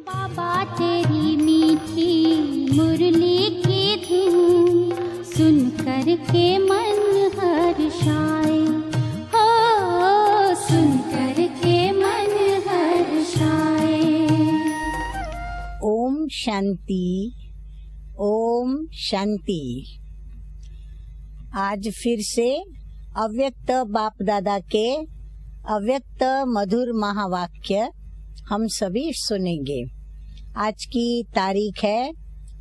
बाबा तेरी मीठी मुरली की धूम सुन कर के मन हर्षाए, हो सुन कर के मन हर्षाए। ओम शांति, ओम शांति। आज फिर से अव्यक्त बाप दादा के अव्यक्त मधुर महावाक्य हम सभी सुनेंगे। आज की तारीख है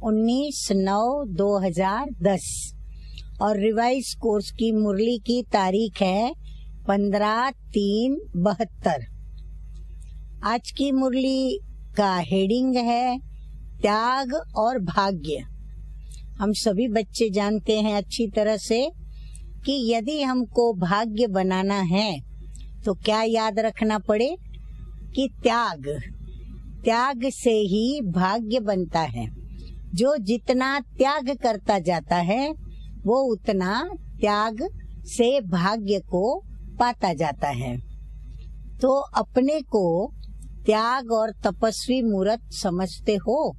19/9/2010 और रिवाइज कोर्स की मुरली की तारीख है 15/3/72। आज की मुरली का हेडिंग है त्याग और भाग्य। हम सभी बच्चे जानते हैं अच्छी तरह से कि यदि हमको भाग्य बनाना है तो क्या याद रखना पड़े कि त्याग से ही भाग्य बनता है। जो जितना त्याग करता जाता है वो उतना त्याग से भाग्य को पाता जाता है। तो अपने को त्याग और तपस्वी मूर्त समझते हो?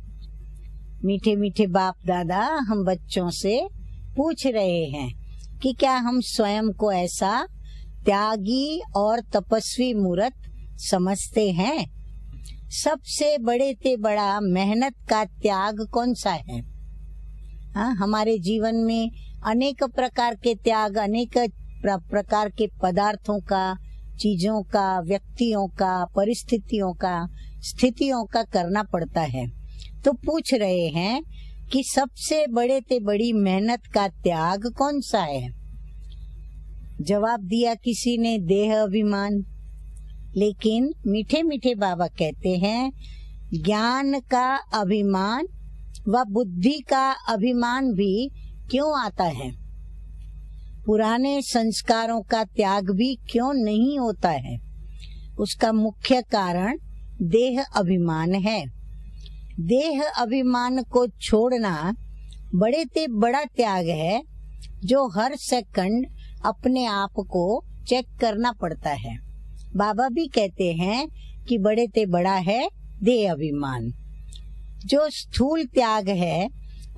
मीठे मीठे बाप दादा हम बच्चों से पूछ रहे हैं कि क्या हम स्वयं को ऐसा त्यागी और तपस्वी मूर्त समझते हैं? सबसे बड़े ते बड़ा मेहनत का त्याग कौन सा है? हमारे जीवन में अनेक प्रकार के त्याग, अनेक प्रकार के पदार्थों का, चीजों का, व्यक्तियों का, परिस्थितियों का, स्थितियों का करना पड़ता है। तो पूछ रहे हैं कि सबसे बड़े ते बड़ी मेहनत का त्याग कौन सा है? जवाब दिया किसी ने देह अभिमान। लेकिन मीठे मीठे बाबा कहते हैं ज्ञान का अभिमान व बुद्धि का अभिमान भी क्यों आता है? पुराने संस्कारों का त्याग भी क्यों नहीं होता है? उसका मुख्य कारण देह अभिमान है। देह अभिमान को छोड़ना बड़े ते बड़ा त्याग है, जो हर सेकंड अपने आप को चेक करना पड़ता है। बाबा भी कहते हैं कि बड़े ते बड़ा है देह अभिमान। जो स्थूल त्याग है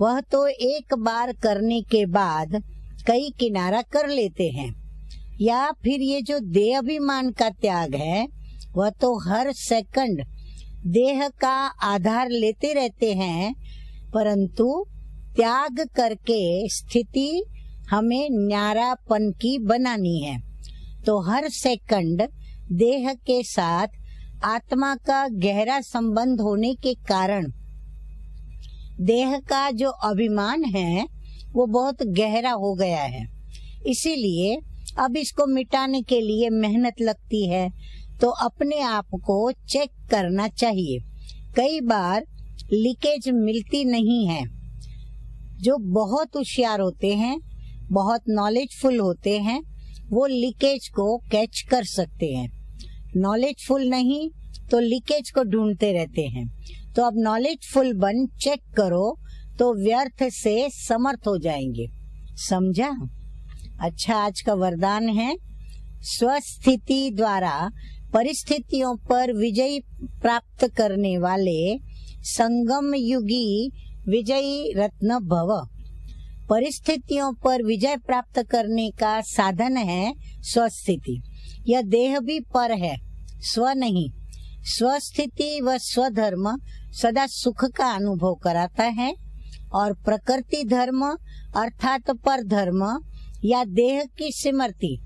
वह तो एक बार करने के बाद कई किनारा कर लेते हैं, या फिर ये जो देह अभिमान का त्याग है वह तो हर सेकंड देह का आधार लेते रहते हैं। परंतु त्याग करके स्थिति हमें न्यारापन की बनानी है। तो हर सेकंड देह के साथ आत्मा का गहरा संबंध होने के कारण देह का जो अभिमान है वो बहुत गहरा हो गया है। इसीलिए अब इसको मिटाने के लिए मेहनत लगती है। तो अपने आप को चेक करना चाहिए। कई बार लीकेज मिलती नहीं है। जो बहुत होशियार होते हैं, बहुत नॉलेजफुल होते हैं, वो लीकेज को कैच कर सकते हैं। नॉलेजफुल नहीं तो लीकेज को ढूंढते रहते हैं। तो अब नॉलेजफुल बन चेक करो तो व्यर्थ से समर्थ हो जाएंगे। समझा? अच्छा, आज का वरदान है स्वस्थिति द्वारा परिस्थितियों पर विजय प्राप्त करने वाले संगम युगी विजयी रत्न भव। परिस्थितियों पर विजय प्राप्त करने का साधन है स्वस्थिति। यह देह भी पर है, स्व नहीं। स्वस्थिति व स्वधर्म सदा सुख का अनुभव कराता है और प्रकृति धर्म अर्थात पर धर्म या देह की स्मृति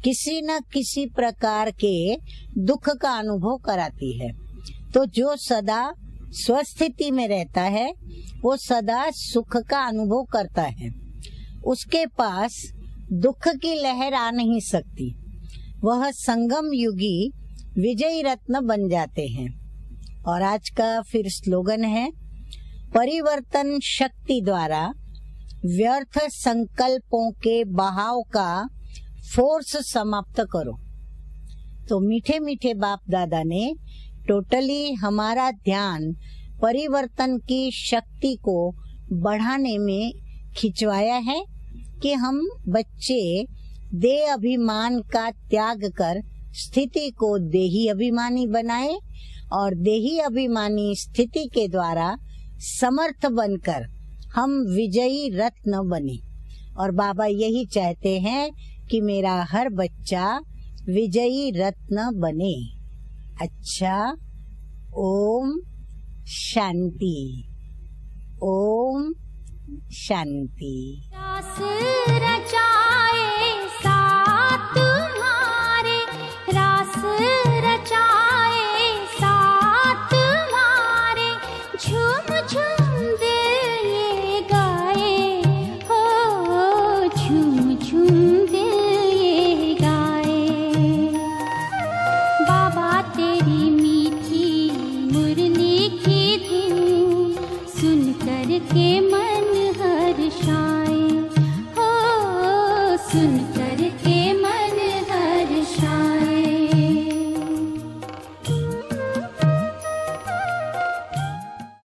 किसी न किसी प्रकार के दुख का अनुभव कराती है। तो जो सदा स्वस्थिति में रहता है वो सदा सुख का अनुभव करता है। उसके पास दुख की लहर आ नहीं सकती। वह संगम युगी विजयी रत्न बन जाते हैं। और आज का फिर स्लोगन है परिवर्तन शक्ति द्वारा व्यर्थ संकल्पों के बहाव का फोर्स समाप्त करो। तो मीठे मीठे बाप दादा ने टोटली हमारा ध्यान परिवर्तन की शक्ति को बढ़ाने में खिंचवाया है कि हम बच्चे देह अभिमान का त्याग कर स्थिति को देही अभिमानी बनाए और देही अभिमानी स्थिति के द्वारा समर्थ बनकर हम विजयी रत्न बने। और बाबा यही चाहते हैं कि मेरा हर बच्चा विजयी रत्न बने। अच्छा, ओम शांति, ओम शांति। रास रचाए साथ तुम्हारे, रास रचाए साथ तुम्हारे, झूम झूम